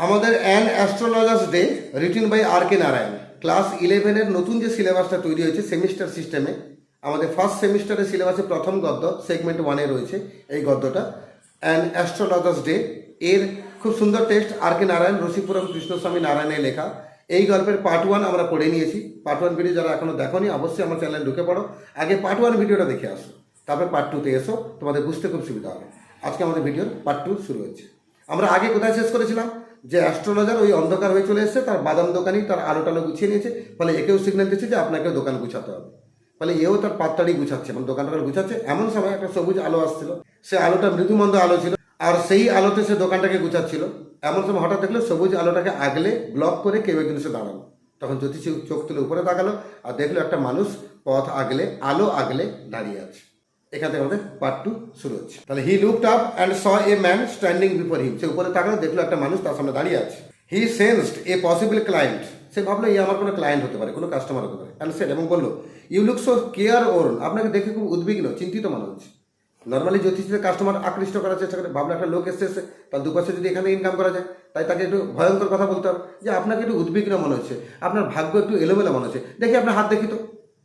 আমাদের an astrologer's day written by R K. Narayan class 11-এর নতুন যে সিলেবাসটা তৈরি হয়েছে সেমিস্টার সিস্টেমে, আমাদের ফার্স্ট সেমিস্টারের সিলেবাসে প্রথম গদ্য সেগমেন্ট 1-এ রয়েছে এই গদ্যটা, অ্যান অ্যাস্ট্রোলজার্স ডে। এর খুব সুন্দর টেক্সট আর.কে. নারায়ণ, রসিপুরম কৃষ্ণস্বামী নারায়ণের লেখা। এই গল্পের পার্ট 1 আমরা পড়ে নিয়েছি। পার্ট 1 ভিডিও যারা এখনো দেখোনি অবশ্যই আমার চ্যানেলে ঢুকে পড়ো, আগে পার্ট 1 ভিডিওটা দেখে আসো, তারপর পার্ট 2-তে এসো, তোমাদের বুঝতে খুব সুবিধা হবে। আজকে আমাদের ভিডিওর পার্ট 2 শুরু হচ্ছে। আমরা আগে কোথায় শেষ করেছিলাম? যে অ্যাস্ট্রোলজার ওই অন্ধকার হয়ে চলে এসেছে, তার বাদাম দোকানি তার আলো টালো গুছিয়ে নিয়েছে, ফলে একেও সিগন্যাল দিচ্ছে যে আপনাকেও দোকান গুছাতে হবে। ফলে এও তার পাত্তাড়ি গুছাচ্ছে, মানে দোকান টোকান গুছাচ্ছে। এমন সময় একটা সবুজ আলো আসছিল, সে আলোটা মৃদুমন্দ আলো ছিল, আর সেই আলোতে সে দোকানটাকে গুছাচ্ছিল। এমন সময় হঠাৎ দেখলো সবুজ আলোটাকে আগলে ব্লক করে কেউ একজন এসে দাঁড়ানো। তখন জ্যোতিষী চোখ তুলে উপরে তাকালো আর দেখলো একটা মানুষ পথ আগলে আলো আগলে দাঁড়িয়ে আছে। এখান থেকে আমাদের পার্ট 2 শুরু হচ্ছে। তাহলে he looked up and saw a man standing before him. সে উপরে তাকালো, দেখলো একটা মানুষ তার সামনে দাঁড়িয়ে আছে। He sensed a possible client. সে ভাবলো এই আমার কোনো ক্লায়েন্ট হতে পারে, কোনো কাস্টমার হতে পারে। অ্যান্ড সেড, এবং বললো, ইউ লুক সো কেয়ার ওরন। আপনাকে দেখে খুব উদ্বিগ্ন, চিন্তিত মনে হচ্ছে। নর্মালি জ্যোতিষীদের কাস্টমার আকৃষ্ট করার চেষ্টা করে, ভাবলো একটা লোক এসেছে, তার দুপাশে যদি এখানে ইনকাম করা যায়, তাই তাকে একটু ভয়ঙ্কর কথা বলতে হবে যে আপনাকে একটু উদ্বিগ্ন মনে হচ্ছে, আপনার ভাগ্য একটু এলোমেলো মনে হচ্ছে, দেখি আপনার হাত দেখি তো।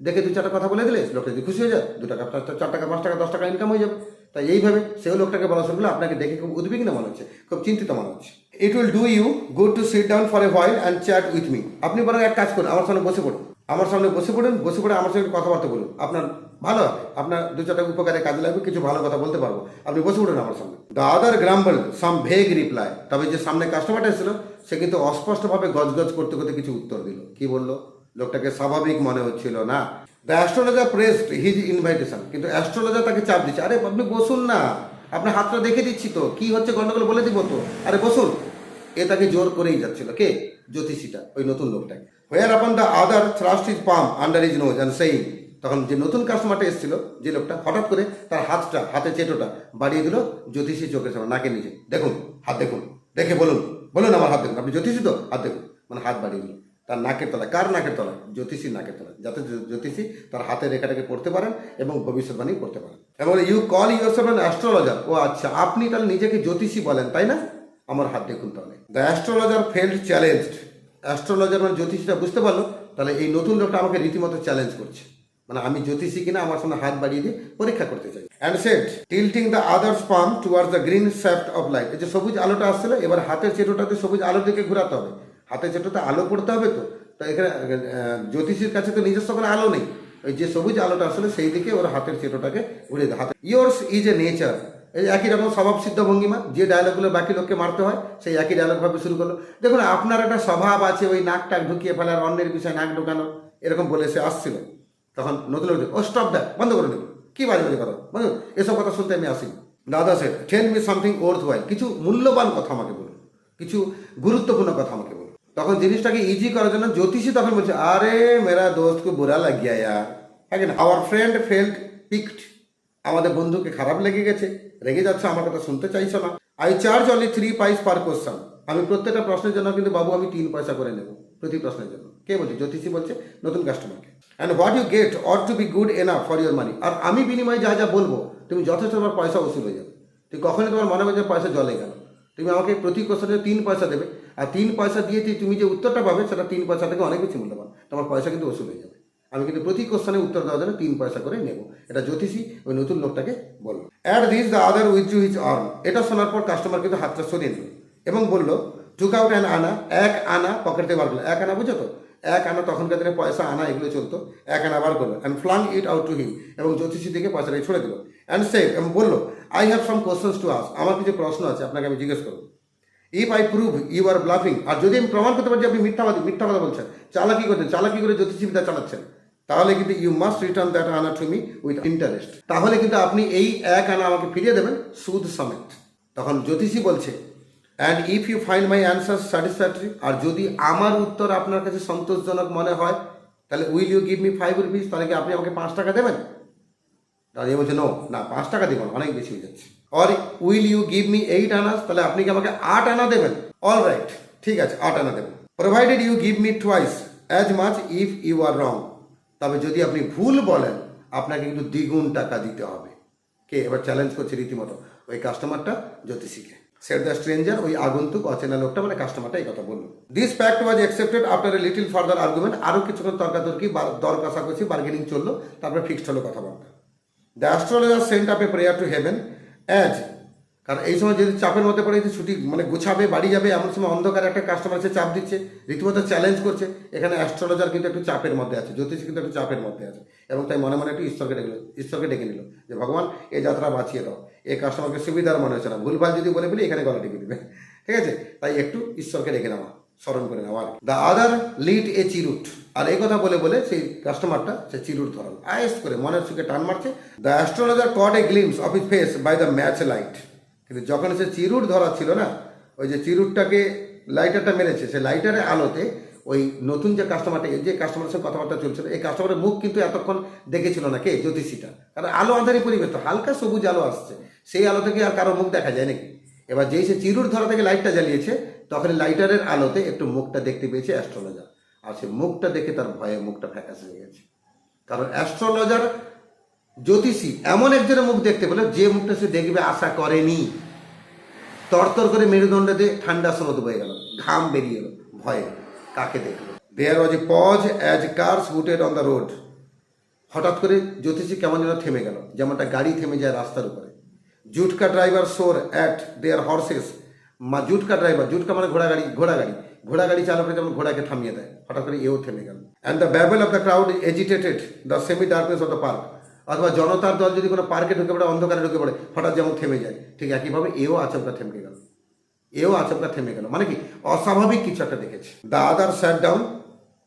দেখে 2-4টা কথা বলে দিলে লোকটা যদি খুশি হয়ে যায়, 2 টাকা 4 টাকা 5 টাকা 10 টাকা ইনকাম হয়ে যাবে। তাই এইভাবে সেও লোকটাকে বলা শুনলো, আপনাকে দেখে খুব উদ্বিগ্ন মনে হচ্ছে, খুব চিন্তিত মনে হচ্ছে। It will do you good to sit down for a while and chat with me. আপনি বরং এক কাজ করুন, আমার সামনে বসে পড়ুন, আমার সামনে বসে পড়ুন, বসে পড়ে আমার সঙ্গে কথাবার্তা বলুন। আপনার ভালো হবে, আপনার 2-4 টাকা উপকারে কাজে লাগবে, কিছু ভালো কথা বলতে পারবো। আপনি বসে পড়ুন আমার সামনে। The other গ্রাম্বল some vague reply. তবে যে সামনে কাস্টমারটা এসেছিল সে কিন্তু অস্পষ্টভাবে গজগজ করতে করতে কিছু উত্তর দিল। কি বললো? লোকটাকে স্বাভাবিক মনে হচ্ছিল না। The astrologer pressed his invitation. কিন্তু অ্যাস্ট্রোলজার তাকে চাপ দিচ্ছে, আরে আপনি বসুন না, আপনার হাতটা দেখে দিচ্ছি তো, কি হচ্ছে গন্ডগোল বলে দিব তো, আরে বসুন। এ তাকে জোর করেই যাচ্ছিল। কে? জ্যোতিষীটা, ওই নতুন লোকটাকে। Whereupon the other thrust his palm under his nose and saying. তখন যে নতুন কাস্টমারটা এসেছিল, যে লোকটা, হঠাৎ করে তার হাতের চেটোটা বাড়িয়ে দিল জ্যোতিষী চোখের সামনে, নাকের নিচে। দেখুন, হাত দেখুন, দেখে বলুন, বলুন আমার হাত দেখুন, আপনি জ্যোতিষী তো, হাত দেখুন। মানে হাত বাড়িয়ে দিল তার নাকের তলায়। কার নাকের তলায়? জ্যোতিষীর নাকের তলায়, যাতে জ্যোতিষী তার হাতের রেখাটাকে পড়তে পারেন এবং ভবিষ্যৎবাণী করতে পারেন। এবং you call yourself an astrologer. ও আচ্ছা, আপনি তাহলে নিজেকে জ্যোতিষী বলেন, তাই না? আমার হাত দেখুন তাহলে। The astrologer felt challenged. Astrologer মানে জ্যোতিষীটা বুঝতে পারলো, তাহলে এই নতুন লোকটা আমাকে রীতিমতো চ্যালেঞ্জ করছে, মানে আমি জ্যোতিষী কিনা আমার সামনে হাত বাড়িয়ে দিয়ে পরীক্ষা করতে চাই। And said tilting the others palm towards the green shaft of light. এই যে সবুজ আলোটা আসছিল, এবার হাতের চেটোটাতে সবুজ আলোর দিকে ঘোরাতে হবে। হাতের চেটোতে আলো পড়তে হবে তো। তো এখানে জ্যোতিষীর কাছে তো নিজস্ব কোনো আলো নেই, ওই যে সবুজ আলোটা আসলে সেই দিকে ওর হাতের চেটোটাকে ঘুরিয়ে দেয়। হাতে ইয়োর্স ইজ এ নেচার। এই একই রকম স্বভাব সিদ্ধ ভঙ্গিমা, যে ডায়লগুলো বাকি লোককে মারতে হয় সেই একই ডায়লগ ভাবে শুরু করলো। দেখুন, আপনার একটা স্বভাব আছে ওই নাক টাক ঢুকিয়ে ফেলার, অন্যের বিষয়ে নাক ঢুকানো, এরকম বলে সে আসছিল। তখন নতুন লোক, ও স্টপ দ্যাট, বন্ধ করে দেবো, কি বাজে বাজে কথা, বন্ধু, এসব কথা শুনতে আমি আসিনি। দাদা said tell me something worthwhile. কিছু মূল্যবান কথা আমাকে বলুন, কিছু গুরুত্বপূর্ণ কথা আমাকে বলুন। তখন জিনিসটাকে ইজি করার জন্য জ্যোতিষী তখন বলছে, আরে মেরা দোস্তকে বুরা লাগ গিয়া ইয়ার, হ্যাঁ না, আওয়ার ফ্রেন্ড ফেল্ট পিকড। আমাদের বন্ধুকে খারাপ লেগে গেছে, রেগে যাচ্ছে, আমার কথা শুনতে চাইছো না। আই চার্জ অনলি 3 পাইস পার কোশ্চেন। আমি প্রত্যেকটা প্রশ্নের জন্য কিন্তু বাবু আমি 3 পয়সা করে নেব, প্রতি প্রশ্নের জন্য। কে বলছে? জ্যোতিষী বলছে নতুন কাস্টমারকে। And what you get ought to be good enough for your money. আর আমি বিনিময়ে যা যা বলবো তুমি যথেষ্ট তোমার পয়সা উসুল হয়ে যাবে। তুমি কখনই তোমার মনে হয় যে পয়সা জলে গেল। তুমি আমাকে প্রতি কোশ্চেনে 3 পয়সা দেবে, আর 3 পয়সা দিয়ে তুমি যে উত্তরটা পাবে সেটা 3 পয়সা থেকে অনেক বেশি মূল্যবান। তোমার পয়সা কিন্তু উসুল হয়ে যাবে। আমি কিন্তু প্রতি কোশ্চেনে উত্তর দেওয়ার জন্য 3 পয়সা করে নেব। এটা জ্যোতিষী ওই নতুন লোকটাকে বললো। At this the other withdraw his arm. এটা শোনার পর কাস্টমার কিন্তু হাতটা সরিয়ে নিল এবং বললো, টুক আউট অ্যান আনা। 1 আনা পকেট থেকে বার করলো। 1 আনা বুঝো তো? 1 আনা তখনকার দিনে পয়সা, আনা এগুলো চলতো। 1 আনা বার করলো and flung it out to হিম। এবং জ্যোতিষী দিকে পয়সাটাকে ছড়ে দিল। অ্যান্ড সেড, এবং বললো, I have some questions to ask. আমার কিছু প্রশ্ন আছে, আপনাকে আমি জিজ্ঞেস করবো। If I prove you are bluffing. আর যদি আমি প্রমাণ করতে পারি যে আপনি মিথ্যা কথা বলছেন, চালাকি করছেন, চালাকি করে জ্যোতিষী বিদ্যা চালাচ্ছেন, তাহলে কিন্তু ইউ মাস্ট রিটার্ন দ্যাট আনা টু মি উইথ ইন্টারেস্ট। তাহলে কিন্তু আপনি এই 1 আনা আমাকে ফিরিয়ে দেবেন সুদ সমেত। তখন জ্যোতিষী বলছে, and if you find my answer satisfactory. আর যদি আমার উত্তর আপনার কাছে সন্তোষজনক মনে হয়, তাহলে will you give me 5 rupees. তাহলে কি আপনি আমাকে 5 টাকা দেবেন? দাঁড়িয়ে বলছে, নো, না 5 টাকা দিব না, অনেক বেশি হয়ে যাচ্ছে। Or will you give me 8 annas. তাহলে আপনি কি আমাকে 8 আনা দেবেন? অল রাইট, ঠিক আছে, 8 আনা দেবেন। Provided you give me twice as much if you are wrong. তবে যদি আপনি ভুল বলেন, আপনাকে কিন্তু দ্বিগুণ টাকা দিতে হবে। কে এবার চ্যালেঞ্জ করছে রীতিমতো? ওই কাস্টমারটা জ্যোতিষীকে। সেট দ্য স্ট্রেঞ্জার, ওই আগন্তুক অচেনা লোকটা মানে কাস্টমারটা এই কথা বললো। This fact was accepted after a little further argument, আরও কিছুক্ষণ তর্কাতর্কি দর কষাকষি বার্গেনিং চললো, তারপরে ফিক্সড হলো কথাবার্তা। The astrologer Saint up a prayer to heaven as, কারণ এই সময় যদি চাপের মধ্যে পড়ে ছুটি মানে গুছাবে বাড়ি যাবে, এমন সময় অন্ধকারে একটা কাস্টমার এসে চাপ দিচ্ছে, রীতিমতো চ্যালেঞ্জ করছে। এখানে অ্যাস্ট্রোলজার কিন্তু একটু চাপের মধ্যে আছে, জ্যোতিষী কিন্তু একটু চাপের মধ্যে আছে, এবং তাই মনে মনে একটু ঈশ্বরকে ডেকে নিল যে ভগবান এই যাত্রা বাঁচিয়ে দাও, এই কাস্টমারকে সুবিধার মনে হচ্ছে না, ভুলভাল যদি বলে ফেলি এখানে গলা টিপে দিবে, ঠিক আছে, তাই একটু ঈশ্বরকে ডেকে নেওয়া, স্মরণ করে নেওয়া। দ্য আদার লিড এ চিরুট, আর এই কথা বলে বলে সেই কাস্টমারটা সে চিরুট ধরাল, আয়েস করে মনের সুখে টান মারছে। The astrologer caught a glimpse of his face by the match light, কিন্তু যখন সে চিরুট ধরা ছিল না, ওই যে চিরুটটাকে লাইটারটা মেরেছে, সে লাইটারের আলোতে ওই নতুন যে কাস্টমারটা, যে কাস্টমারের সঙ্গে কথাবার্তা চলছিল, এই কাস্টমারের মুখ কিন্তু এতক্ষণ দেখেছিল না কে, জ্যোতিষীটা, কারণ আলো আঁধারি পরিবেশ তো, হালকা সবুজ আলো আসছে, সেই আলো থেকে আর কারো মুখ দেখা যায় নাকি। এবার যেই সে চিরুট ধরা থেকে লাইটটা জ্বালিয়েছে, তখন লাইটারের আলোতে একটু মুখটা দেখতে পেয়েছে অ্যাস্ট্রোলজার, আর সে মুখটা দেখে তার ভয়ে মুখটা ফ্যাকাশে হয়ে গেছে। কারণ অ্যাস্ট্রোলজার জ্যোতিষী এমন একজনের মুখ দেখতে পেল যে মুখটা সে দেখবে আশা করেনি। তরতর করে মেরুদণ্ড দিয়ে ঠান্ডা স্রোত বয়ে গেল, ঘাম বেরিয়ে এলো ভয়ে, কাকে দেখলো। There was a pause as cars hooted on the road, হঠাৎ করে জ্যোতিষী কেমন যেন থেমে গেল, যেমনটা গাড়ি থেমে যায় রাস্তার উপরে। Jutka driver swore at their horses, jutka driver, jutka মানে ঘোড়াগাড়ি চালকের যেমন ঘোড়াকে থামিয়ে দেয়, হঠাৎ করে এও থেমে গেল। And the ব্যাবেল of the crowd agitated the semi darkness of the park, অথবা জনতার দল যদি কোনো পার্কে ঢুকে পড়ে, অন্ধকারে ঢুকে পড়ে, হঠাৎ যেমন থেমে যায়, ঠিক একইভাবে এও আচমকা থেমে গেল, মানে কি অস্বাভাবিক কিছু একটা দেখেছে। দ্য আদার স্যাট ডাউন,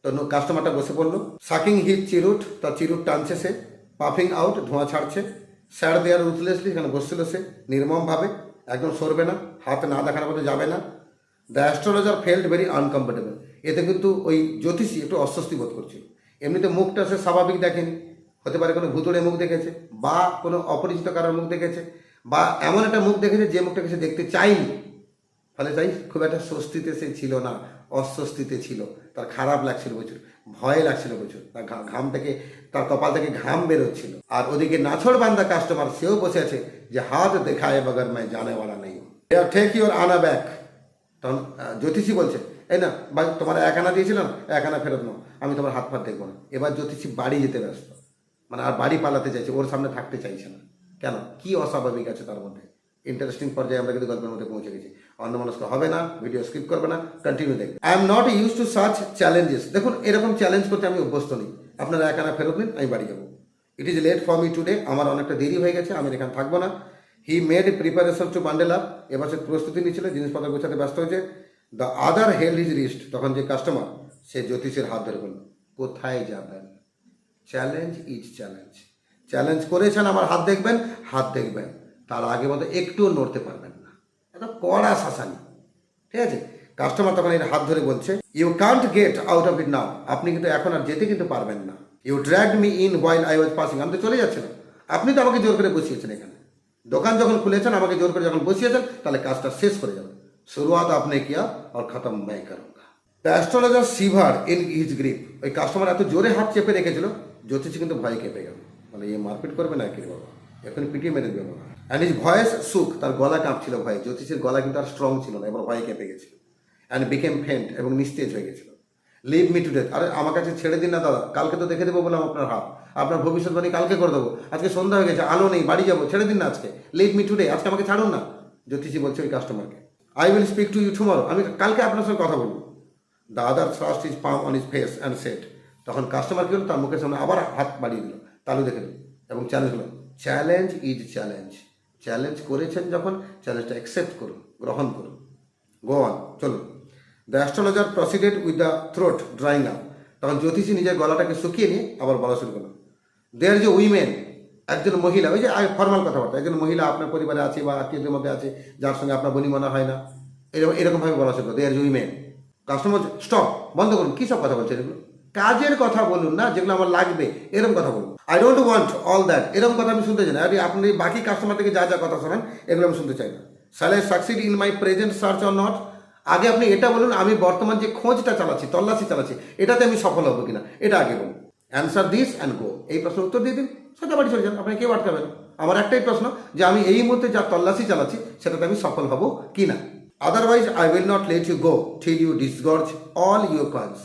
তো কাস্টমারটা বসে পড়লো। সাকিং হিজ চিরুট, তার চিরুট টানছে সে, পাফিং আউট, ধোঁয়া ছাড়ছে। স্যার দেয়ার রুথলেসলি, এখানে বসছিল সে নির্মমভাবে, একদম সরবে না, হাত না দেখানো পর্যন্ত যাবে না। The astrologer felt very uncomfortable, এতে কিন্তু ওই জ্যোতিষী একটু অস্বস্তি বোধ করছিল। এমনিতে মুখটা সে স্বাভাবিক দেখেনি, হতে পারে কোনো ভুতুড়ে মুখ দেখেছে, বা কোনো অপরিচিত কারোর মুখ দেখেছে, বা এমন একটা মুখ দেখেছে যে মুখটাকে সে দেখতে চায়নি, ফলে তাই খুব একটা স্বস্তিতে সে ছিল না, অস্বস্তিতে ছিল, তার খারাপ লাগছিল প্রচুর, ভয় লাগছিল প্রচুর, তার ঘাম থেকে, তার কপাল থেকে ঘাম বেরোচ্ছিল। আর ওদিকে নাছড় বান্দা কাস্টমার, সেও বসে আছে যে হাত দেখায় বগর मैं जाने वाला नहीं हूं, টেক ইউর আনা ব্যাক। তখন জ্যোতিষী বলছে এই না ভাই, তোমার 1 আনা দিয়েছিলাম, 1 আনা ফেরত নাও, আমি তোমার হাত ফাত দেখবো না। এবার জ্যোতিষী বাড়ি যেতে ব্যস্ত, মানে আর বাড়ি পালাতে চাইছে, ওর সামনে থাকতে চাইছে না। কেন, কি অস্বাভাবিক আছে তার মধ্যে? ইন্টারেস্টিং পর্যায়ে আমরা কিন্তু গল্পের মধ্যে পৌঁছে গেছি। অন্যমনস্ক হবে না, ভিডিও স্কিপ করবে না, কন্টিনিউ দেখবে। I am not use to such challenges, দেখুন এরকম চ্যালেঞ্জ করতে আমি অভ্যস্ত নেই। আপনারা 1 আনা ফেরত নিন, আমি বাড়ি যাবো। It is late for me today, আমার অনেকটা দেরি হয়ে গেছে, আমি এখানে থাকবো না। He made preparation to bundle up, এবার সে প্রস্তুতি নিচ্ছিল, জিনিসপত্র গোছাতে ব্যস্ত হয়েছে। The other held his wrist, তখন যে কাস্টমার সে জ্যোতিষের হাত ধরে বলল কোথায় যাবেন, চ্যালেঞ্জ ইজ চ্যালেঞ্জ করেছেন, আমার হাত দেখবেন, তার আগে মতো একটুও নড়তে পারবেন না, একটা কড়া শাসানি, ঠিক আছে। কাস্টমার তখন এর হাত ধরে বলছে you can't get out of it now, আপনি কিন্তু এখন আর যেতে কিন্তু পারবেন না। You dragged me in while I was passing, আমি তো চলে যাচ্ছিলাম, আপনি তো আমাকে জোর করে বসিয়েছেন এখানে, দোকান যখন খুলেছেন আমাকে জোর করে যখন বসিয়েছেন, তাহলে কাজটা শেষ করে যাবেন। শুরুয়াত আপনি কিয়া আর খতম मैं करूंगा। The astrologer shiver in his grip, ওই কাস্টমার এত জোরে হাত চেপে রেখেছিল, জ্যোতিষী কিন্তু ভয় কেঁপে গেল, মানে এ মারপিট করবে না কি বাবা, এখন পিটিয়ে মেরে দেবে বাবা। অ্যান্ড হিজ ভয়েস সুক, তার গলা কাঁপছিল ভয়ে, জ্যোতিষীর গলা কিন্তু আর স্ট্রং ছিল না, এবার ভয়ে কেঁপে গেছিল। অ্যান্ড বিকেম ফেন্ট, এবং নিস্তেজ হয়ে গেছিল। লিভ মি টু ডেথ, আরে আমার কাছে ছেড়ে দিন না দাদা, কালকে তো দেখে দেবো বললাম আপনার হাত, আপনার ভবিষ্যৎবাণী কালকে করে দেবো, আজকে সন্ধ্যা হয়ে গেছে, আলো নেই, বাড়ি যাবো, ছেড়ে দিন না আজকে, লিভ মি টুডে, আজকে আমাকে ছাড়ুন না। জ্যোতিষী বলছে ওই কাস্টমারকে I will speak to you tomorrow, আমি কালকে আপনার সঙ্গে কথা বলবো। The other thrust his palm on his face and said, তখন কাস্টমার কি হলো, তার মুখের সামনে আবার হাত বাড়িয়ে দিল, তালু দেখে দিল, এবং চ্যালেঞ্জ হলো চ্যালেঞ্জ ইজ চ্যালেঞ্জ করেছেন যখন, চ্যালেঞ্জটা অ্যাকসেপ্ট করুন, গ্রহণ করুন, গো অন, চলুন। The astrologer proceeded with the throat drawing up, তখন জ্যোতিষী নিজের গলাটাকে শুকিয়ে নিয়ে আবার বলা শুরু করলো দেয়ার যে উইমেন, একজন মহিলা, ওই যে ফর্মাল কথাবার্তা, একজন মহিলা আপনার পরিবারে আছে বা আত্মীয়দের মধ্যে আছে যার সঙ্গে আপনার বনিমনা হয় না, এরকমভাবে বলা শুরু করো দেয়ার যে উইমেন। কাস্টমার স্টপ, বন্ধ করুন, কী সব কথা বলছেন এগুলো, কাজের কথা বলুন না, যেগুলো আমার লাগবে এরকম কথা বলুন। I don't want all that, এরকম কথা আমি শুনতে চাই না। আপনি বাকি কাস্টমার থেকে যা যা কথা শোনান এগুলো আমি শুনতে চাই না। Shall I succeed in my present search or not, আগে আপনি এটা বলুন আমি বর্তমান যে খোঁজটা চালাচ্ছি, তল্লাশি চালাচ্ছি, এটাতে আমি সফল হবো কিনা, এটা আগে বলুন। অ্যান্সার দিস অ্যান্ড গো, এই প্রশ্নের উত্তর দিয়ে দিন, সোজা বাড়ি চলে যান, আপনাকে কেউ আটকাবে না। আমার একটাই প্রশ্ন যে আমি এই মুহূর্তে যা তল্লাশি চালাচ্ছি সেটাতে আমি সফল হব কি না। Otherwise I will not let you go till you disgorge all your coins.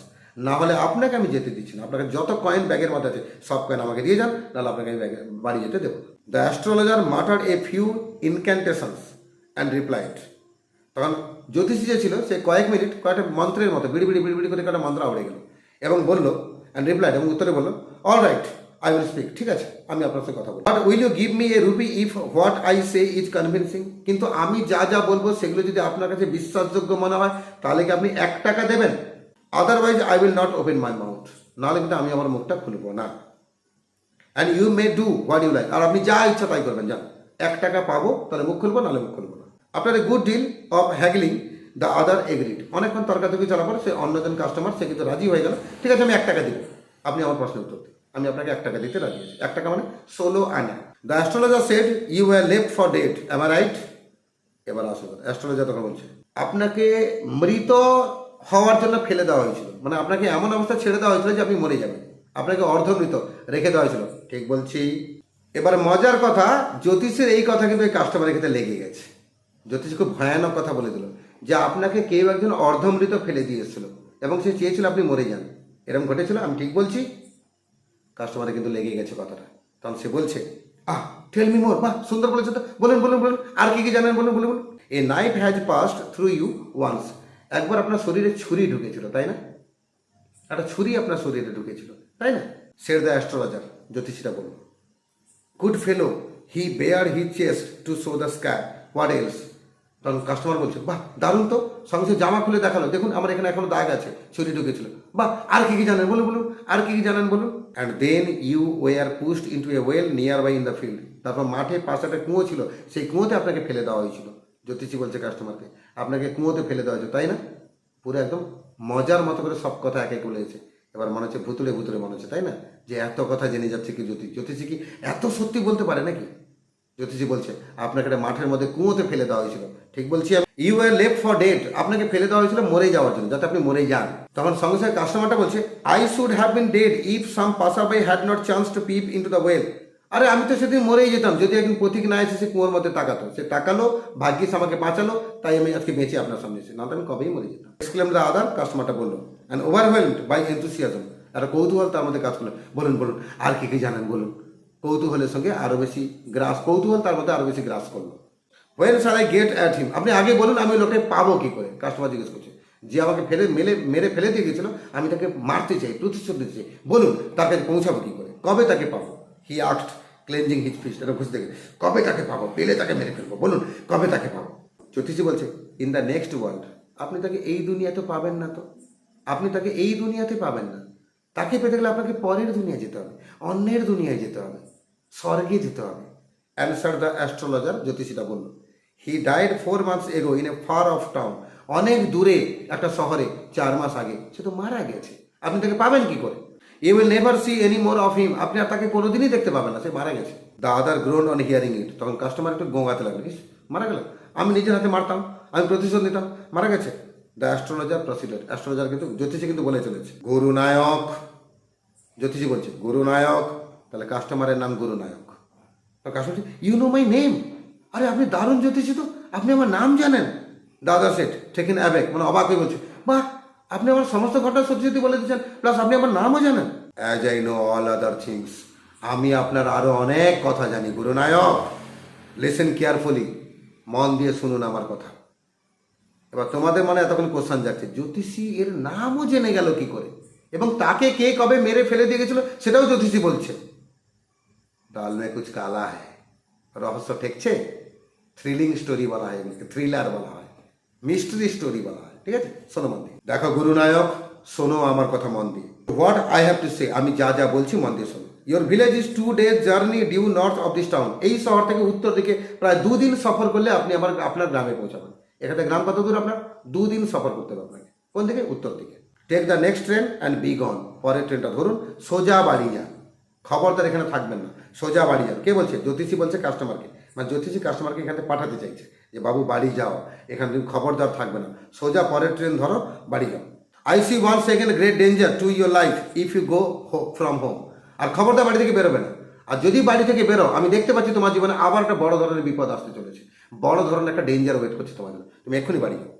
না হলে আপনাকে আমি যেতে দিচ্ছি না, আপনাকে যত কয়েন ব্যাগের মধ্যে আছে সব কয়েন আমাকে দিয়ে যান, নাহলে আপনাকে আমি বাড়ি যেতে দেবো। The astrologer muttered a few incantations and replied. তখন জ্যোতিষী যে ছিল সে কয়েক মিনিট কয়েকটা মন্ত্রের মতো বিড়ি বিড়ি বিড়ি বিড়ি করে কয়েকটা মন্ত্র আউড়ে গেল এবং বলল অ্যান্ড রিপ্লাইড, এবং উত্তরে বললো all right I will speak, ঠিক আছে আমি আপনার সাথে কথা বলবো। But will you give me a rupee if what I say is convincing. কিন্তু আমি যা যা বলবো সেগুলো যদি আপনার কাছে বিশ্বাসযোগ্য মনে হয় তাহলে কি আপনি 1 টাকা দেবেন? Otherwise I will not open my mouth. নাহলে কিন্তু আমি আমার মুখটা খুলবো না। And you may do what you like. আর আপনি যা ইচ্ছা তাই করবেন, যান। 1 টাকা পাবো তাহলে মুখ খুলবো, নাহলে মুখ খুলবো না। আপনার a good deal of haggling the other agreed. অনেকক্ষণ তর্কাতর্কি চলার পর সে অন্যজন কাস্টমার সে কিন্তু রাজি হয়ে গেল, ঠিক আছে আমি 1 টাকা দিব, আপনি আমার প্রশ্নের উত্তর দিন, আমি আপনাকে 1 টাকা দিতে রাজি আছি। 1 টাকা মানে 16 আনা। The astrologer said you were left for dead, am I right? এবার আসো, অ্যাস্ট্রোলজার তখন বলছে আপনাকে মৃত হওয়ার জন্য ফেলে দেওয়া হয়েছিল, মানে আপনাকে এমন অবস্থা ছেড়ে দেওয়া হয়েছিল যে আপনি মরে যাবেন, আপনাকে অর্ধমৃত রেখে দেওয়া হয়েছিল। ঠিক বলছি। এবার মজার কথা, জ্যোতিষের এই কথা কিন্তু এই কাস্টমারের ক্ষেত্রে লেগে গেছে। জ্যোতিষ খুব ভয়ানক কথা বলে দিল যে আপনাকে কেউ একজন অর্ধমৃত ফেলে দিয়ে এসেছিল এবং সে চেয়েছিল আপনি মরে যান। এরকম ঘটেছিল, আমি ঠিক বলছি? কাস্টমারে কিন্তু লেগে গেছে কথাটা। তখন সে বলছে টেল মি মোর। বাহ, সুন্দর বলেছে তো, বলুন বলুন বলুন, আর কি কি জানেন বলুন বলুন বলুন। A knife has passed through you once. একবার আপনার শরীরে ছুরি ঢুকেছিল, তাই না? একটা ছুরি আপনার শরীরে ঢুকেছিল, তাই না? সেড দ্য অ্যাস্ট্রোলজার, জ্যোতিষীরা বলল good fellow he bare he chest to show the sky, what else. তখন কাস্টমার বলছে বাহ দারুণ তো, সঙ্গে সঙ্গে জামা খুলে দেখালো, দেখুন আমার এখানে এখনো দাগ আছে, ছুরি ঢুকেছিল। বাহ, আর কি কি জানেন বলুন বলুন, আর কি কি জানেন বলুন। And then you were pushed into a well near by in the field. তারপর মাঠে পাশে একটা কুঁয়ো ছিল, সেই কুঁয়োতে আপনাকে ফেলে দেওয়া হয়েছিল। জ্যোতিষী বলছে কাস্টমারকে আপনাকে কুঁয়োতে ফেলে দেওয়া হয়েছে, তাই না? পুরো একদম মজার মতো করে সব কথা একে বলেছে। এবার মনে হচ্ছে ভুতুড়ে ভুতুড়ে মনে হচ্ছে, তাই না? যে এত কথা জেনে যাচ্ছে কি জ্যোতিষী কি এত সত্যি বলতে পারে নাকি? জ্যোতিষী বলছে আপনাকে একটা মাঠের মধ্যে কুঁয়োতে ফেলে দেওয়া হয়েছিল। ঠিক বলছি? You are left for dead. আপনাকে ফেলে দেওয়া হয়েছিল মরে যাওয়ার জন্য, যাতে আপনি মরে যান। তখন সঙ্গে সঙ্গে কাস্টমারটা বলছে I should have been dead if some passerby had not chance to peep into the well. আরে আমি তো সেদিন মরেই যেতাম যদি একদিন পথিক না এসে সে কুয়োর মধ্যে তাকাতো। সে তাকালো, ভাগ্যিস আমাকে বাঁচালো, তাই আমি আজকে বেঁচে আপনার সামনে এসে, না তো আমি কবেই মরে যেতাম। এক্সক্লেম দ্য আদার, কাস্টমারটা বললো। And overwhelmed by enthusiasm. একটা কৌতূহল তার মধ্যে কাজ করলো। বলুন বলুন, আর কি কি জানেন বলুন। কৌতূহলের সঙ্গে আরো বেশি কৌতূহল তার মধ্যে আরো বেশি গ্রাস করলো। ওয়েন শাল আই গেট অ্যাট হিম। আপনি আগে বলুন আমি লোকটাকে পাবো কি করে। কাস্টমার জিজ্ঞেস করছে যে আমাকে মেরে ফেলে দিয়ে গেছিল, আমি তাকে মারতে চাই, প্রতিশোধ দিতে চাই, বলুন তার কাছে পৌঁছাবো কি করে, কবে তাকে পাবো। He asked clenching his fist. এটা ঘুষ দেখে কবে তাকে পাবো, পেলে তাকে মেরে ফেলবো, বলুন কবে তাকে পাবো। জ্যোতিষী বলছে ইন দ্য নেক্সট ওয়ার্ল্ড। আপনি তাকে এই দুনিয়াতে পাবেন না, তো আপনি তাকে এই দুনিয়াতে পাবেন না। তাকে পেতে গেলে আপনাকে পরের দুনিয়া যেতে হবে, অন্যের দুনিয়ায় যেতে হবে, স্বর্গে যেতে হবে। অ্যান্সার দ্য অ্যাস্ট্রোলজার, জ্যোতিষীরা বলল হি ডাইড 4 months এগো in a far off town. অনেক দূরে একটা শহরে 4 মাস আগে সে তো মারা গেছে, আপনি তাকে পাবেন কি করে। You will never see any more of him. আপনি আর তাকে কোনোদিনই দেখতে পাবেন না, সে মারা গেছে। The other groaned on hearing it. তখন কাস্টমার একটু গোঙাতে লাগলো, মারা গেল, আমি নিজের হাতে মারতাম, আমি প্রতিশোধ নিতাম, মারা গেছে। The astrologer proceeded. অ্যাস্ট্রোলজার কিন্তু জ্যোতিষী কিন্তু বলে চলেছে গুরুনায়ক। জ্যোতিষী বলছে গুরুনায়ক, তাহলে কাস্টমারের নাম Gurunayak. Customer you know my name. আরে আপনি দারুণ জ্যোতিষী তো, আপনি আমার নাম জানেন। দাদা সেট টেকেন অ্যাবেক, মানে অবাক হয়ে বলছে বাহ, আপনি আমার সমস্ত ঘটনা সত্যি সত্যি বলে দিচ্ছেন, প্লাস আপনি আমার নামও জানেন। As I know all other things. আমি আপনার আরো অনেক কথা জানি গুরুনায়ক। লিসেন কেয়ারফুলি, মন দিয়ে শুনুন আমার কথা। এবার তোমাদের মনে এতক্ষণ কোশ্চেন যাচ্ছে জ্যোতিষী এর নামও জেনে গেল কি করে, এবং তাকে কে কবে মেরে ফেলে দিয়ে গেছিল সেটাও জ্যোতিষী বলছে। ডাল মে কুছ কালা হ্যায়। রহস্য ঠেকছে। থ্রিলিং স্টোরি বলা হয়, থ্রিলার বলা হয়, মিস্ট্রি স্টোরি বলা হয়। ঠিক আছে, শোনো মন দিয়ে। দেখো গুরুনায়ক, শোনো আমার কথা মন দিয়ে। What I have to say, আমি যা যা বলছি মন দিয়ে শোনো। Your village is 2 days journey due north of this town. এই শহর থেকে উত্তর দিকে প্রায় 2 দিন সফর করলে আপনি আপনার গ্রামে পৌঁছাবেন। এখানে গ্রাম কত দূর আপনার? 2 দিন সফর করতে হবে আপনাকে। কোন দিকে? উত্তর দিকে। Take the next train and be gone. পরের ট্রেনটা ধরুন, সোজা বাড়ি যান। খবরদার এখানে থাকবেন না, সোজা বাড়ি যান। কে বলছে? জ্যোতিষী বলছে কাস্টমারকে, মানে জ্যোতিষী কাস্টমারকে এখানে পাঠাতে চাইছে যে বাবু বাড়ি যাও, এখানে তুমি খবরদার থাকবে না, সোজা পরের ট্রেন ধরো, বাড়ি যাও। I see once again great danger to your life if you go from home. আর খবরদার বাড়ি থেকে বেরোবে না। আর যদি বাড়ি থেকে বেরো, আমি দেখতে পাচ্ছি তোমার জীবনে আবার একটা বড় ধরনের বিপদ আসতে চলেছে, বড় ধরনের একটা ডেঞ্জার ওয়েট করছে তোমার জন্য, তুমি এক্ষুনি বাড়ি যাও।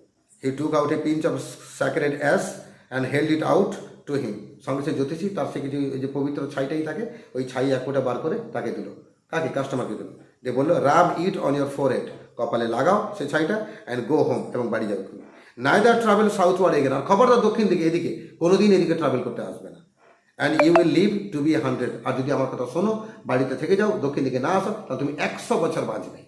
He took out a pinch of sacred ash and held it out to him. সঙ্গে সে জ্যোতিষী তার সে কিছু যে পবিত্র ছাইটাই থাকে, ওই ছাই এক ফোঁটা বার করে তাকে দিল। কাকে? কাস্টমারকে দিল। যে বললো রাব ইট অন ইয়োর ফোরহেড, কপালে লাগাও সে ছাইটা, অ্যান্ড গো হোম, এবং বাড়ি যাবে। নাইদার ট্রাভেল সাউথওয়ার্ড এগেন, আর খবরদার দক্ষিণ দিকে এদিকে কোনোদিন এদিকে ট্রাভেল করতে আসবে না। And you will live to be 100, আর যদি আমার কথা শোনো, বাড়িতে থেকে যাও, দক্ষিণ দিকে না আসো, তাহলে তুমি 100 বছর বাঁচবে।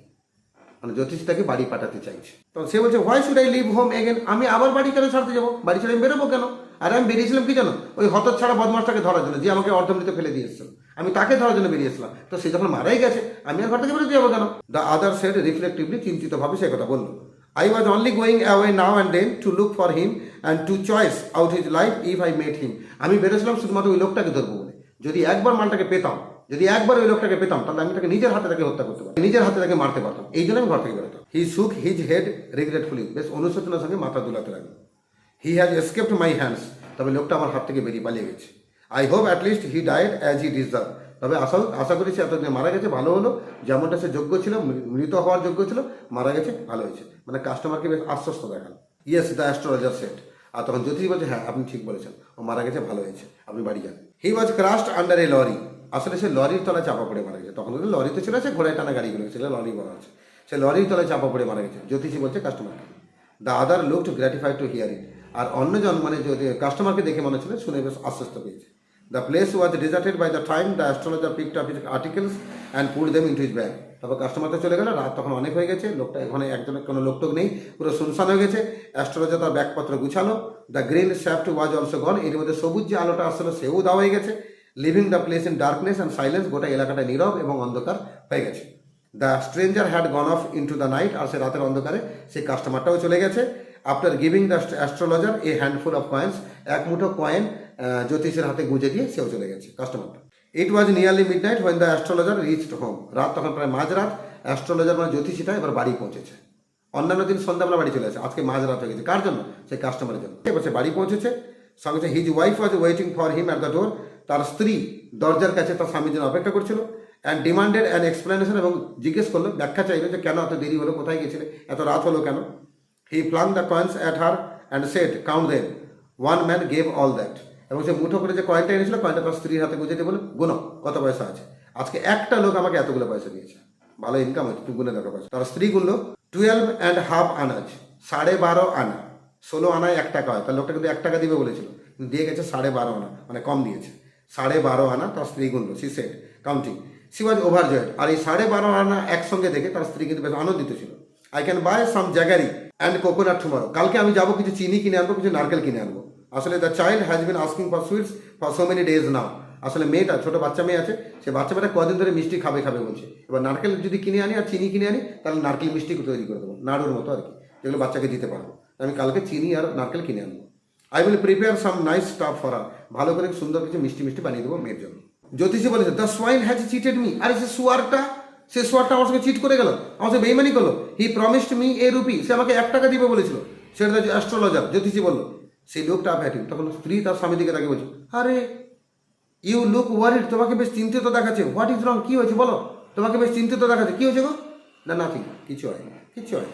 মানে জ্যোতিষটাকে বাড়ি পাঠাতে চাইছে। তখন সে বলছে why should I leave home again, আমি আবার বাড়ি কেন ছাড়তে যাবো, বাড়ি ছেড়ে আমি বেরোবো কেন? আর আমি বেরিয়েছিলাম কি জানো, ওই হতচ্ছাড়া বদমাসটাকে ধরার জন্য, যে আমাকে অর্ধমৃত ফেলে দিয়েছিল, আমি তাকে ধরার জন্য বেরিয়েছিলাম। তো সে যখন মারাই গেছে, আমি আর ঘর থেকে বেরোতে যাবো কেন? দ্য আদার সেড রিফ্লেক্টিভলি, চিন্তিতভাবে সে কথা বললো। I was only going away now and then to look for him and to choice out his life if I met him. আমি বেরোছিলাম শুধুমাত্র ওই লোকটাকে ধরবো বলে, যদি একবার মালটাকে পেতাম, যদি একবার ওই লোকটাকে পেতাম, তাহলে আমি তাকে নিজের হাতে তাকে হত্যা করতে পারতাম, নিজের হাতে তাকে মারতে পারতাম। এই জন্য আমি ঘর থেকে বেরোতাম। হি শুক হিজ হেড রিগ্রেটফুলি, বেশ অনুশোচনার সঙ্গে মাথা দুলাতে লাগলো। He has escaped my hands, তবে লোকটা আমার হাত থেকে বেরিয়ে পালিয়ে গেছে। I hope at least he died as he deserve, তবে আশা করি সে এতদিনে মারা গেছে, ভালো হলো, যেমনটা সে যোগ্য ছিল, মৃত হওয়ার যোগ্য ছিল, মারা গেছে, ভালো হয়েছে। মানে কাস্টমারকে বেশ আশ্বস্ত দেখান। Yes the astrologer said. আর তখন জ্যোতিষী বলছে হ্যাঁ আপনি ঠিক বলেছেন, ও মারা গেছে, ভালো হয়েছে, আপনি বাড়ি যান। হি ওয়াজ ক্রাশড আন্ডার এ লরি, আসলে সে লরির তলায় চাপা পড়ে মারা গেছে। তখন লরিতে ছিল, সে ঘোড়ায় টানা গাড়িগুলো, সেটা লরি বলা হচ্ছে, সে লরির তলায় চাপা পড়ে মারা গেছে। জ্যোতিষী বলছে কাস্টমারকে। The other looked gratified to hear it, আর অন্যজন মানে যদি কাস্টমারকে দেখে মনে হচ্ছিল শুনে বেশ আশ্বস্ত পেয়েছে। The place was deserted by the time the astrologer picked up his articles and put them into his bag. তারপর কাস্টমারটা চলে গেল, রাত তখন অনেক হয়ে গেছে, লোকটা এখানে একজনের কোনো লোকটোক নেই, পুরো শুনশান হয়ে গেছে। অ্যাস্ট্রোলজার তার ব্যাগপত্র গুছালো। The green shaft was also gone, এর মধ্যে সবুজ যে আলোটা আসলো সেও দেওয়া হয়ে গেছে। Leaving the place in darkness and silence, গোটা এলাকাটা নীরব এবং অন্ধকার হয়ে গেছে। The stranger had gone off into the night, আর সে রাতের অন্ধকারে সেই কাস্টমারটাও চলে গেছে। After giving the astrologer a handful of coins, এক মুঠো কয়েন জ্যোতিষের হাতে গুঁজে দিয়ে সেও চলে গেছে কাস্টমারটা। It was nearly midnight when the astrologer reached home, রাত তখন প্রায় মাঝরাত। অ্যাস্ট্রোলজার মানে জ্যোতিষীটা এবার বাড়ি পৌঁছেছে। অন্যান্য দিন সন্ধ্যাবেলা বাড়ি চলে আসে, আজকে মাঝরাত হয়ে গেছে। কার জন্য? সেই কাস্টমারের জন্য। এবার সে বাড়ি পৌঁছেছে, সঙ্গে his wife was waiting for him at the door, তার স্ত্রী দরজার কাছে তার স্বামীর জন্য অপেক্ষা করছিল। অ্যান্ড ডিমান্ডেড অ্যান এক্সপ্লেনেশন, এবং জিজ্ঞেস করলো, ব্যাখ্যা চাইলো যে কেন এত দেরি হলো, কোথায় গেছিলে, এত রাত হলো কেন। He flung the coins at her and said count them, one man gave all that. এবং সে মুঠো করে যে কয়েনটা এনেছিল, কয়েনটা তার স্ত্রীর হাতে গুঁজে দিয়ে বলে গুনো কত পয়সা আছে, আজকে একটা লোক আমাকে এতগুলো পয়সা দিয়েছে, ভালো ইনকাম হচ্ছে, তুই গুনে দেখো পয়সা। তার স্ত্রী গুনলো 12.5 আনাজ, 12.5 আনা, 16 আনায় 1 টাকা হয়, তার লোকটা কিন্তু 1 টাকা দিবে বলেছিল, কিন্তু দিয়ে গেছে 12.5 আনা, মানে কম দিয়েছে। 12.5 আনা তার স্ত্রী গুনলো, she said counting. She was overjoyed, আর এই 12.5 আনা একসঙ্গে দেখে তার স্ত্রী কিন্তু বেশ আনন্দিত ছিল। I can buy some jaggery and coconut tomorrow, কালকে আমি যাবো, কিছু চিনি কিনে আনবো, কিছু নারকেল কিনে আনবো। আসলে the child has been asking for sweets for so many days now, আসলে মেয়েটা, ছোটো বাচ্চা মেয়ে আছে, সে বাচ্চা মেয়েটা কদিন ধরে মিষ্টি খাবে খাবে বলছে। এবার নারকেল যদি কিনে আনি আর চিনি কিনে আনি, তাহলে নারকেল মিষ্টি তৈরি করে দেবো, নাড়ুর মতো আর কি, যেগুলো বাচ্চাকে দিতে পারবো। আমি কালকে চিনি আর নারকেল কিনে আনবো। I will prepare some nice staff for her, ভালো করে সুন্দর কিছু মিষ্টি মিষ্টি বানিয়ে দেবো মেয়ের জন্য। জ্যোতিষী বলেছে the swine has cheated me, আরে সে সোয়ারটা আমার সঙ্গে চিট করে গেল, আমার সঙ্গে বেইমানি করলো। হি প্রমিসড মি এ রুপি, সে আমাকে 1 টাকা দিবে বলেছিল, সেটা অ্যাস্ট্রোলজার জ্যোতিষী বললো। সেই লোকটা অ্যাট হিম, তখন স্ত্রী তার স্বামী দিকে তাকে বলছে, আরে ইউ লুক ওয়ারিড, তোমাকে বেশ চিন্তিত দেখাচ্ছে, হোয়াট ইজ রং, কী হয়েছে বলো, তোমাকে বেশ চিন্তিত দেখাচ্ছে, কী হয়েছে গো? না নাথিং, কিছু হয়, কিচ্ছু হয়।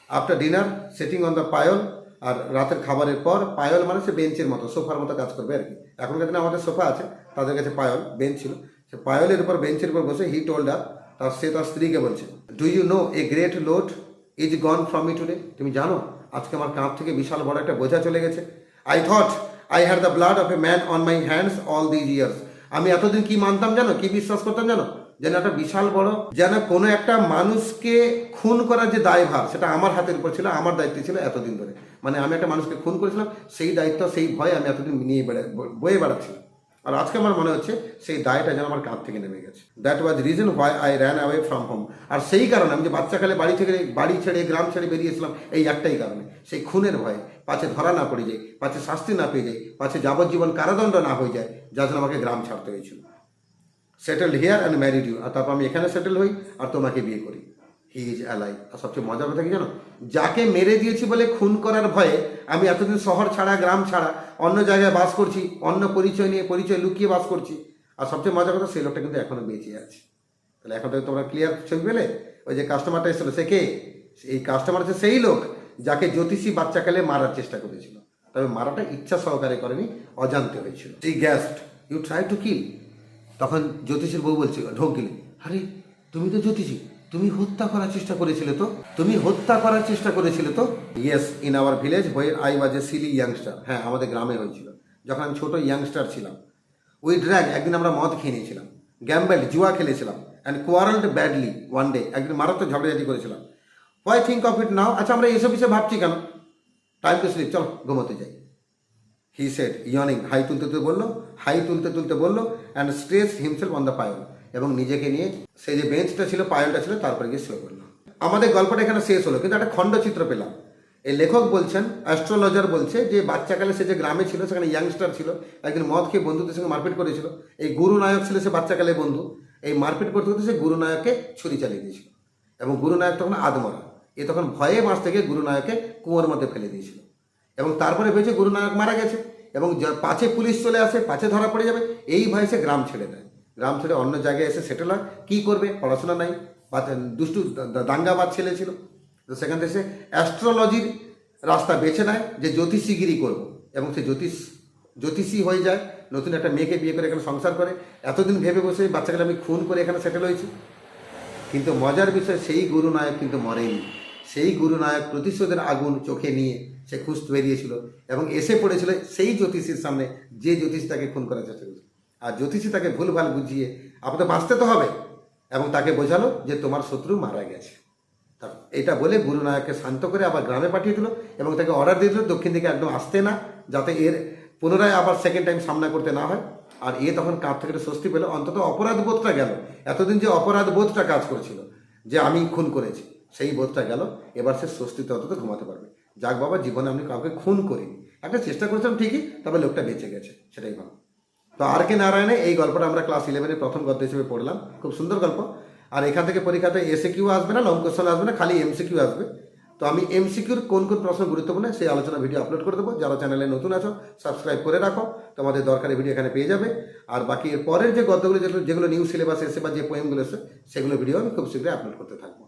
After dinner sitting on the pyol, আর রাতের খাবারের পর, পায়ল মানে সে বেঞ্চের মতো, সোফার মতো কাজ করবে আর কি। এখনকার দিনে আমাদের সোফা আছে, তাদের কাছে পায়ল বেঞ্চ ছিল, সে পায়লের উপর বেঞ্চের উপর বসে হি টোল্ড হার, সে তার স্ত্রীকে বলছে, do you know a great load is gone from me today, তুমি জানো আজকে আমার কাঁধ থেকে বিশাল বড় একটা বোঝা চলে গেছে। I thought I had the blood of a man on my hands all these years, আমি এতদিন কি মানতাম জানো, কি বিশ্বাস করতাম জানো, যেন একটা বিশাল বড়, যেন কোনো একটা মানুষকে খুন করার যে দায়ভার, সেটা আমার হাতের উপর ছিল, আমার দায়িত্ব ছিল এতদিন ধরে। মানে আমি একটা মানুষকে খুন করেছিলাম, সেই দায়িত্ব, সেই ভয় আমি এতদিন নিয়ে বয়ে বেড়াচ্ছিলাম। আর আজকে আমার মনে হচ্ছে সেই দায়টা যেন আমার কাঁধ থেকে নেমে গেছে। That was reason why I ran away from home, আর সেই কারণে আমি যে বাচ্চাকালে বাড়ি ছেড়ে গ্রাম ছেড়ে বেরিয়েছিলাম, এই একটাই কারণে, সেই খুনের ভয়ে, পাছে ধরা না পড়ে যায়, পাছে শাস্তি না পেয়ে যায়, পাছে যাবজ্জীবন কারাদণ্ড না হয়ে যায়, যার জন্য আমাকে গ্রাম ছাড়তে হয়েছিল। Settled here and married you, আর তারপর আমি এখানে সেটেল হই আর তোমাকে বিয়ে করি। He is alive. আর সবচেয়ে মজার কথা কি জানো, যাকে মেরে দিয়েছি বলে খুন করার ভয়ে আমি এতদিন শহর ছাড়া, গ্রাম ছাড়া, অন্য জায়গায় বাস করছি, অন্য পরিচয় নিয়ে, পরিচয় লুকিয়ে বাস করছি, আর সবচেয়ে মজার কথা সেই লোকটা কিন্তু এখনো বেঁচে আছে। তাহলে এখন থেকে তোমরা ক্লিয়ার ছবি পেলে? ওই যে কাস্টমারটা এসেছিল সে কে? এই কাস্টমার হচ্ছে সেই লোক যাকে জ্যোতিষী বাচ্চাকালে মারার চেষ্টা করেছিল, তবে মারাটা ইচ্ছা সহকারে করেনি, অজান্তে হয়েছিল। এই গ্যাস্ট ইউ ট্রাই টু কিল। তখন জ্যোতিষীর বউ বলছিল, ঢোক গেলে, আরে তুমি তো জ্যোতিষী, তুমি হত্যা করার চেষ্টা করেছিলে তো, তুমি হত্যা করার চেষ্টা করেছিলে তো। Yes, in our village where I was A Seely youngster. হ্যাঁ, আমাদের গ্রামে হয়েছিল যখন আমি ছোট ইয়াংস্টার ছিলাম। উই ড্র্যাগ, একদিন আমরা মদ খেয়ে নিয়েছিলাম, গ্যাম্বেল জুয়া খেলেছিলাম, অ্যান্ড কোয়ারেলড ব্যাডলি ওয়ান ডে, একদিন মারাত্মক ঝগড়াঝাটি করেছিলাম। হোয়াই থিঙ্ক অফ ইট নাও, আচ্ছা আমরা এসব বিষয়ে ভাবছি কেন? টাইম টু স্লিপ, চলো ঘুমোতে যাই। হি সেড ইয়নিং, হাই তুলতে তুলতে বললো and stretched himself on the pyol, এবং নিজেকে নিয়ে সেই যে বেঞ্চটা ছিল, পায়লটা ছিল, তারপরে গিয়ে শুয়ে পড়লো। আমাদের গল্পটা এখানে শেষ হলো, কিন্তু একটা খণ্ডচিত্র পেলাম। এই লেখক বলছেন, অ্যাস্ট্রোলজার বলছে যে বাচ্চাকালে সে যে গ্রামে ছিল সেখানে ইয়াংস্টার ছিল, একদিন মদ খেয়ে বন্ধুদের সঙ্গে মারপিট করেছিল। এই গুরু নায়ক ছিল সে বাচ্চাকালে বন্ধু, এই মারপিট করতে করতে সে গুরু নায়ককে ছুরি চালিয়ে দিয়েছিল, এবং গুরু নায়ক তখন আদমরা, এ তখন ভয়ে বাঁচতে গিয়ে গুরু নায়ককে কুয়োর মধ্যে ফেলে দিয়েছিল। এবং তারপরে ভেবেছে গুরু নায়ক মারা গেছে, এবং পাছে পুলিশ চলে আসে, পাছে ধরা পড়ে যাবে, এই ভয়ে সে গ্রাম ছেড়ে দেয়। গ্রাম ছেড়ে অন্য জায়গায় এসে সেটেল হয়। কী করবে, পড়াশোনা নাই, দুষ্টু দাঙ্গাবাজ ছেলে ছিল। তো সেখান থেকে সে অ্যাস্ট্রোলজির রাস্তা বেছে নেয় যে জ্যোতিষীগিরি করব, এবং সে জ্যোতিষী হয়ে যায়। নতুন একটা মেয়েকে বিয়ে করে এখানে সংসার করে। এতদিন ভেবে বসে বাচ্চাকে আমি খুন করে এখানে সেটেল হয়েছি। কিন্তু মজার বিষয়, সেই গুরু নায়ক কিন্তু মরেনি। সেই গুরু নায়ক প্রতিশোধের আগুন চোখে নিয়ে সে খুঁজতে বেরিয়েছিল, এবং এসে পড়েছিল সেই জ্যোতিষীর সামনে যে জ্যোতিষী তাকে খুন করার চেষ্টা করেছিল। আর জ্যোতিষী তাকে ভুলভাল বুঝিয়ে আপনাদের বাঁচতে তো হবে, এবং তাকে বোঝালো যে তোমার শত্রু মারা গেছে। এটা বলে গুরু নায়ককে শান্ত করে আবার গ্রামে পাঠিয়ে দিল, এবং তাকে অর্ডার দিয়ে দিল দক্ষিণ দিকে একদম আসতে না, যাতে এর পুনরায় আবার সেকেন্ড টাইম সামনা করতে না হয়। আর এ তখন কাঁধ থেকে স্বস্তি পেল, অন্তত অপরাধ বোধটা গেল। এতদিন যে অপরাধ বোধটা কাজ করেছিল যে আমি খুন করেছি, সেই বোধটা গেল। এবার সে স্বস্তিতে অন্তত ঘুমাতে পারবে। যাক বাবা, জীবনে আমি কাউকে খুন করিনি, একটা চেষ্টা করেছিলাম ঠিকই, তবে লোকটা বেঁচে গেছে, সেটাই ভালো। তো আর কে নারায়ণে এই গল্পটা আমরা ক্লাস 11-এর প্রথম গদ্য হিসেবে পড়লাম। খুব সুন্দর গল্প। আর এখান থেকে পরীক্ষাতে এসএকিউ আসবে না, লং কোশ্চেন আসবে না, খালি এমসিকিউ আসবে। তো আমি এমসিকিউর কোন কোন প্রশ্ন গুরুত্বপূর্ণ সেই আলোচনা ভিডিও আপলোড করে দেবো। যারা চ্যানেলে নতুন আছো সাবস্ক্রাইব করে রাখো, তোমাদের দরকারি ভিডিও এখানে পেয়ে যাবে। আর বাকি এর পরের যে গদ্যগুলো যেগুলো নিউ সিলেবাস এসে বা যে পোয়েমগুলো এসে, সেগুলো ভিডিও আমি খুব শীঘ্রই আপলোড করতে থাকবো।